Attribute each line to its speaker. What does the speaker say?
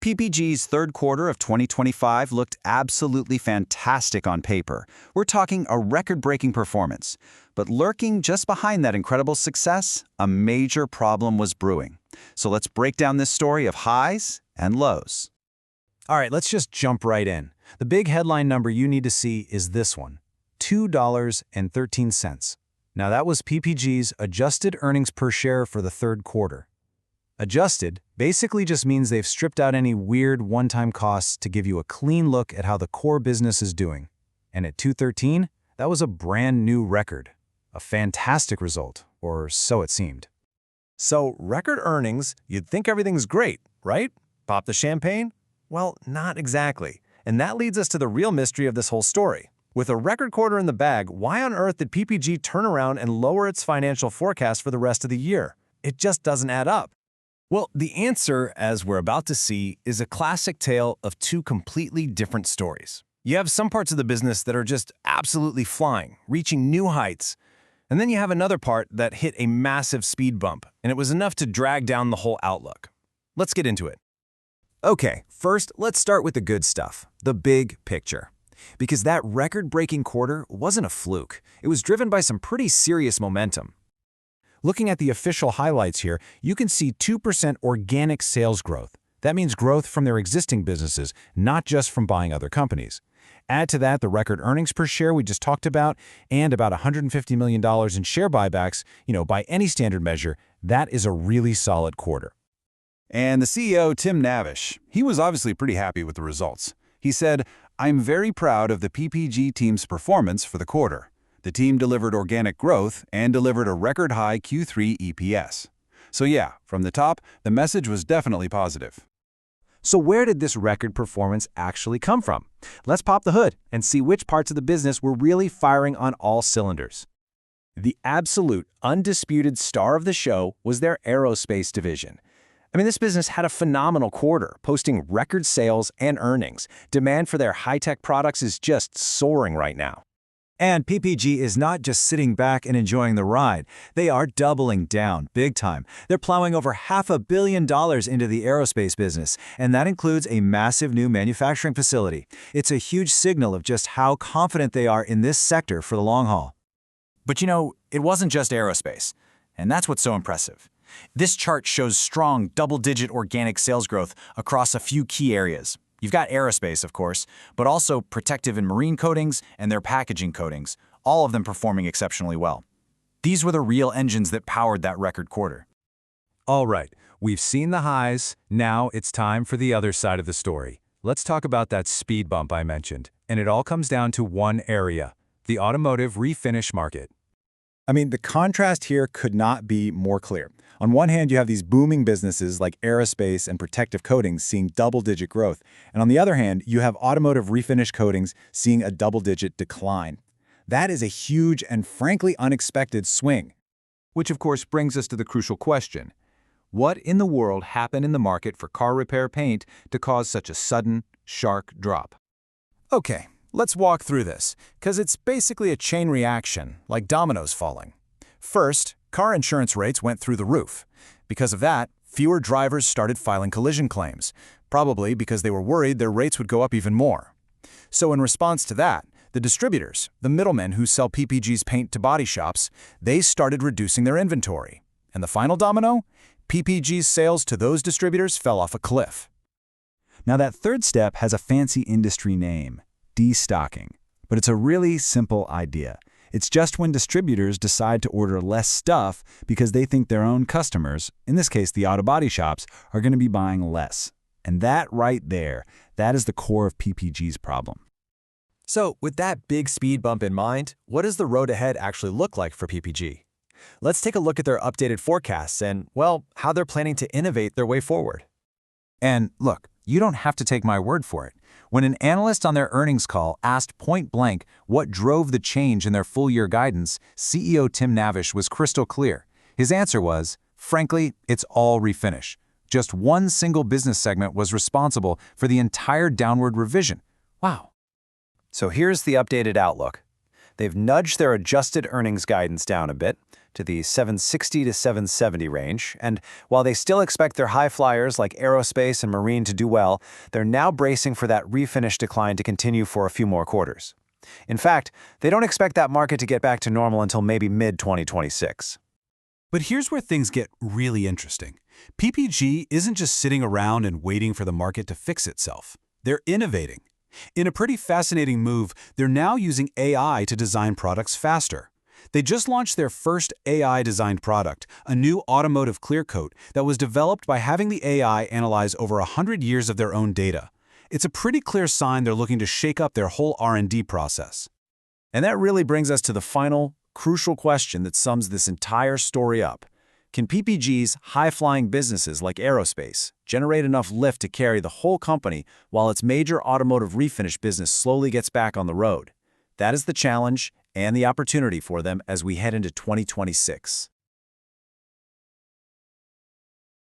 Speaker 1: PPG's third quarter of 2025 looked absolutely fantastic on paper. We're talking a record-breaking performance. But lurking just behind that incredible success, a major problem was brewing. So let's break down this story of highs and lows.
Speaker 2: All right, let's just jump right in. The big headline number you need to see is this one, $2.13. Now that was PPG's adjusted earnings per share for the third quarter. Adjusted basically just means they've stripped out any weird one-time costs to give you a clean look at how the core business is doing. And at $2.13, that was a brand new record. A fantastic result, or so it seemed.
Speaker 3: So, record earnings, you'd think everything's great, right? Pop the champagne? Well, not exactly. And that leads us to the real mystery of this whole story. With a record quarter in the bag, why on earth did PPG turn around and lower its financial forecast for the rest of the year? It just doesn't add up. Well, the answer, as we're about to see, is a classic tale of two completely different stories. You have some parts of the business that are just absolutely flying, reaching new heights. And then you have another part that hit a massive speed bump, and it was enough to drag down the whole outlook. Let's get into it.
Speaker 2: Okay, first, let's start with the good stuff, the big picture. Because that record-breaking quarter wasn't a fluke. It was driven by some pretty serious momentum. Looking at the official highlights here, you can see 2% organic sales growth. That means growth from their existing businesses, not just from buying other companies. Add to that the record earnings per share we just talked about, and about $150 million in share buybacks, by any standard measure, that is a really solid quarter.
Speaker 1: And the CEO, Tim Navish, he was obviously pretty happy with the results. He said, "I'm very proud of the PPG team's performance for the quarter. The team delivered organic growth and delivered a record-high Q3 EPS. So yeah, from the top, the message was definitely positive."
Speaker 2: So where did this record performance actually come from? Let's pop the hood and see which parts of the business were really firing on all cylinders. The absolute, undisputed star of the show was their aerospace division. This business had a phenomenal quarter, posting record sales and earnings. Demand for their high-tech products is just soaring right now. And PPG is not just sitting back and enjoying the ride. They are doubling down big time. They're plowing over $500 million into the aerospace business, and that includes a massive new manufacturing facility. It's a huge signal of just how confident they are in this sector for the long haul.
Speaker 4: But it wasn't just aerospace, and that's what's so impressive. This chart shows strong double-digit organic sales growth across a few key areas. You've got aerospace, of course, but also protective and marine coatings and their packaging coatings, all of them performing exceptionally well. These were the real engines that powered that record quarter.
Speaker 2: All right, we've seen the highs. Now it's time for the other side of the story. Let's talk about that speed bump I mentioned. And it all comes down to one area, the automotive refinish market.
Speaker 5: The contrast here could not be more clear. On one hand, you have these booming businesses like aerospace and protective coatings seeing double-digit growth, and on the other hand, you have automotive refinish coatings seeing a double-digit decline. That is a huge and frankly unexpected swing.
Speaker 6: Which of course brings us to the crucial question. What in the world happened in the market for car repair paint to cause such a sudden, sharp drop?
Speaker 3: Okay, let's walk through this, because it's basically a chain reaction, like dominoes falling. First, car insurance rates went through the roof. Because of that, fewer drivers started filing collision claims, probably because they were worried their rates would go up even more. So in response to that, the distributors, the middlemen who sell PPG's paint to body shops, they started reducing their inventory. And the final domino? PPG's sales to those distributors fell off a cliff.
Speaker 1: Now that third step has a fancy industry name, destocking. But it's a really simple idea. It's just when distributors decide to order less stuff because they think their own customers, in this case the auto body shops, are going to be buying less. And that right there, that is the core of PPG's problem.
Speaker 3: So, with that big speed bump in mind, what does the road ahead actually look like for PPG? Let's take a look at their updated forecasts and, how they're planning to innovate their way forward.
Speaker 2: And look, you don't have to take my word for it. When an analyst on their earnings call asked point blank what drove the change in their full-year guidance, CEO Tim Navish was crystal clear. His answer was, frankly, it's all refinish. Just one single business segment was responsible for the entire downward revision. Wow.
Speaker 4: So here's the updated outlook. They've nudged their adjusted earnings guidance down a bit,
Speaker 3: to the 760 to 770 range, and while they still expect their high flyers like aerospace and marine to do well, they're now bracing for that refinish decline to continue for a few more quarters. In fact, they don't expect that market to get back to normal until maybe mid-2026.
Speaker 1: But here's where things get really interesting. PPG isn't just sitting around and waiting for the market to fix itself. They're innovating. In a pretty fascinating move, they're now using AI to design products faster. They just launched their first AI-designed product, a new automotive clear coat that was developed by having the AI analyze over 100 years of their own data. It's a pretty clear sign they're looking to shake up their whole R&D process.
Speaker 3: And that really brings us to the final, crucial question that sums this entire story up. Can PPG's high-flying businesses like aerospace generate enough lift to carry the whole company while its major automotive refinish business slowly gets back on the road? That is the challenge and the opportunity for them as we head into 2026.